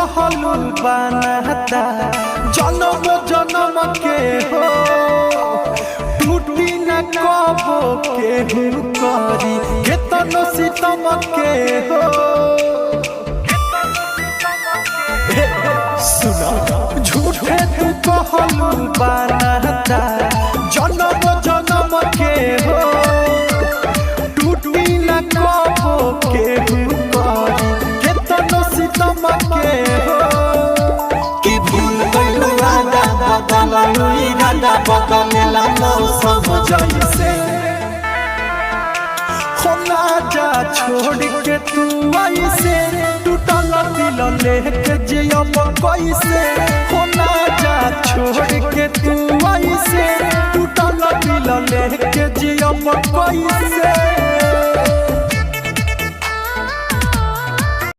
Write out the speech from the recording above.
कहलू बनाता जन्म जन्म के हो टूटी न कबो केहू करी केतनो सितम के हो सुना झूठे तू कहलू बनाता जन्म जन्म के हो टूटी न कबो केहू करी केतनो सितम के हो कि भूल गइलू वादा बदललू इरादा बदलेला मौसम जैसे होना जा छोड़ के तू ऐसे टूटल दिल लेके जियम कैसे होना जा छोड़ के तू ऐसे टूटल दिल लेके जियम कैसे